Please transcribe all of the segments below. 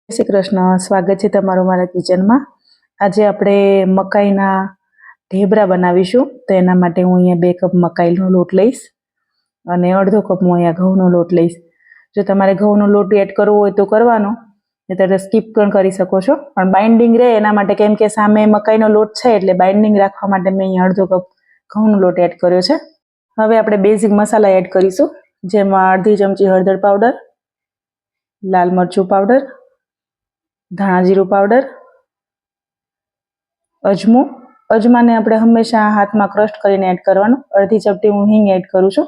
જય શ્રી કૃષ્ણ. સ્વાગત છે તમારું મારા કિચનમાં. આજે આપણે મકાઈના ઢેબરા બનાવીશું. તો એના માટે હું અહીંયા 2 કપ મકાઈનો લોટ લઈશ અને અડધો કપ હું અહીંયા ઘઉંનો લોટ લઈશ. જો તમારે ઘઉંનો લોટ એડ કરવો હોય તો કરવાનો, નહીંતર સ્કીપ પણ કરી શકો છો. પણ બાઇન્ડિંગ રહે એના માટે, કેમ કે સામે મકાઈનો લોટ છે એટલે બાઇન્ડિંગ રાખવા માટે મેં અહીંયા અડધો કપ ઘઉંનો લોટ એડ કર્યો છે. હવે આપણે બેઝિક મસાલા એડ કરીશું, જેમાં અડધી ચમચી હળદર પાવડર, લાલ મરચું પાવડર, ધાણા જીરું પાવડર, અજમો. અજમાને આપણે હંમેશા હાથમાં ક્રશ કરીને એડ કરવાનું. અડધી ચપટી હું હિંગ એડ કરું છું.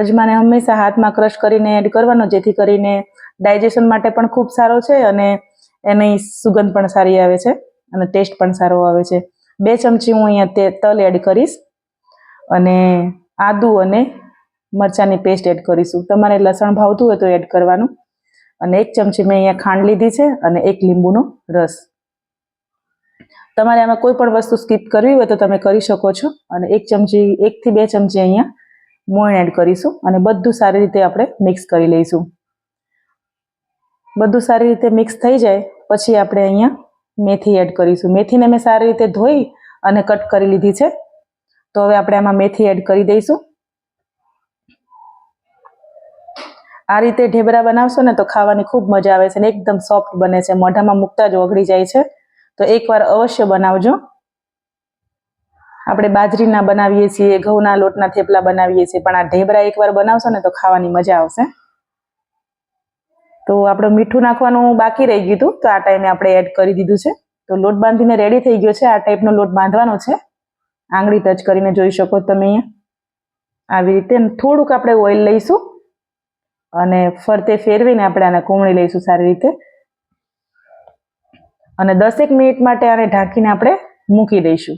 અજમાને હંમેશા હાથમાં ક્રશ કરીને એડ કરવાનો, જેથી કરીને ડાયજેશન માટે પણ ખૂબ સારો છે અને એની સુગંધ પણ સારી આવે છે અને ટેસ્ટ પણ સારો આવે છે. 2 ચમચી હું અહીંયા તલ એડ કરીશ અને આદુ અને મરચાંની પેસ્ટ એડ કરીશું. તમારે લસણ ભાવતું હોય તો એડ કરવાનું. અને 1 ચમચી મેં અહીંયા ખાંડ લીધી છે અને 1 લીંબુનો રસ. તમારે આમાં કોઈ પણ વસ્તુ સ્કીપ કરવી હોય તો તમે કરી શકો છો. અને 1 થી 2 ચમચી અહીંયા મોણ એડ કરીશું અને બધું સારી રીતે આપણે મિક્સ કરી લઈશું. બધું સારી રીતે મિક્સ થઈ જાય પછી આપણે અહીંયા મેથી એડ કરીશું. મેથીને મેં સારી રીતે ધોઈ અને કટ કરી લીધી છે. તો હવે આપણે આમાં મેથી એડ કરી દઈશું. આ રીતે ઢેબરા બનાવશો ને તો ખાવાની ખૂબ મજા આવે છે અને એકદમ સોફ્ટ બને છે, મોઢામાં મૂકતા જ ઓગળી જાય છે. તો એકવાર અવશ્ય બનાવજો. આપણે બાજરીના બનાવીએ છીએ, ઘઉંના લોટના થેપલા બનાવીએ છીએ, પણ આ ઢેબરા એકવાર બનાવશો ને તો ખાવાની મજા આવશે. તો આપણે મીઠું નાખવાનું બાકી રહી ગયું હતું, તો આ ટાઈમે આપણે એડ કરી દીધું છે. તો લોટ બાંધીને રેડી થઈ ગયો છે. આ ટાઈપનો લોટ બાંધવાનો છે. આંગળી ટચ કરીને જોઈ શકો તમે અહીંયા આવી રીતે. થોડુંક આપણે ઓઇલ લઈશું અને ફરતે ફેરવીને આપણે આને કોમળી લઈશું સારી રીતે અને 10 મિનિટ માટે આને ઢાંકીને આપણે મૂકી દઈશું.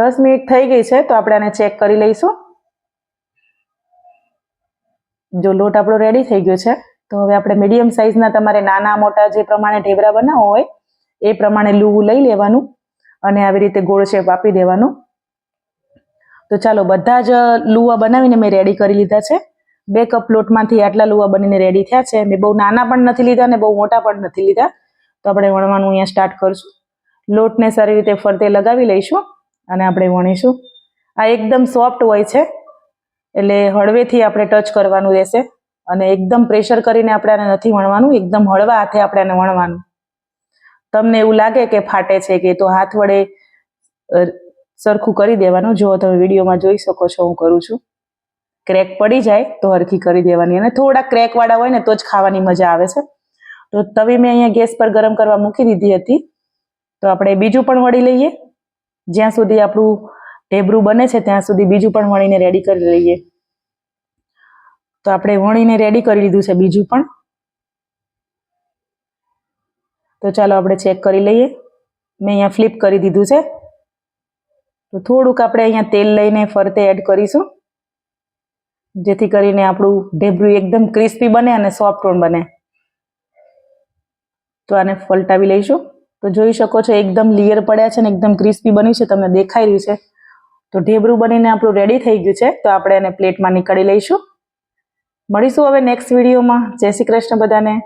10 મિનિટ થઈ ગઈ છે તો આપણે આને ચેક કરી લઈશું. જો લોટ આપણો રેડી થઈ ગયો છે તો હવે આપણે મીડિયમ સાઇઝના, તમારે નાના મોટા જે પ્રમાણે ઢેબરા બનાવવો હોય એ પ્રમાણે લુવું લઈ લેવાનું અને આવી રીતે ગોળ શેપ આપી દેવાનું. તો ચાલો, બધા જ લુવા બનાવીને મેં રેડી કરી લીધા છે. 2 કપ લોટમાંથી આટલા લુવા બનીને રેડી થયા છે. મેં બહુ નાના પણ નથી લીધા અને બહુ મોટા પણ નથી લીધા. તો આપણે વણવાનું અહીંયા સ્ટાર્ટ કરીશું. લોટને સારી રીતે ફરતે લગાવી લઈશું અને આપણે વણીશું. આ એકદમ સોફ્ટ હોય છે એટલે હળવેથી આપણે ટચ કરવાનું રહેશે અને એકદમ પ્રેશર કરીને આપણે આને નથી વણવાનું. એકદમ હળવા હાથે આપણે આને વણવાનું. તમને એવું લાગે કે ફાટે છે કે, તો હાથ વડે સરખું કરી દેવાનું. જો તમે વિડીયોમાં જોઈ શકો છો હું કરું છું. ક્રેક પડી જાય તો હરખી કરી દેવાની, અને થોડા ક્રેક વાળા હોય ને તો જ ખાવાની મજા આવે છે. તો તવી મેં અહીંયા ગેસ પર ગરમ કરવા મૂકી દીધી હતી. તો આપણે બીજું પણ વળી લઈએ. જ્યાં સુધી આપણું ઢેબરું બને છે ત્યાં સુધી બીજું પણ વણીને રેડી કરી લઈએ. તો આપણે વણીને રેડી કરી લીધું છે બીજું પણ. તો ચાલો આપણે ચેક કરી લઈએ. મેં અહીંયા ફ્લિપ કરી દીધું છે. તો થોડુંક આપણે અહીંયા તેલ લઈને ફરતે એડ કરીશું, જેથી કરીને આપણું ઢેબરું એકદમ ક્રિસ્પી બને અને સોફ્ટ પણ બને. તો આને પલટાવી લઈશું. તો જોઈ શકો છો એકદમ લેયર પડ્યા છે ને એકદમ ક્રિસ્પી બન્યું છે, તમને દેખાઈ રહ્યું છે. તો ઢેબરું બનીને આપણું રેડી થઈ ગયું છે. તો આપણે એને પ્લેટમાં નીકાળી લઈશું. મળીશું હવે નેક્સ્ટ વિડીયોમાં. જય શ્રી કૃષ્ણ બધાને.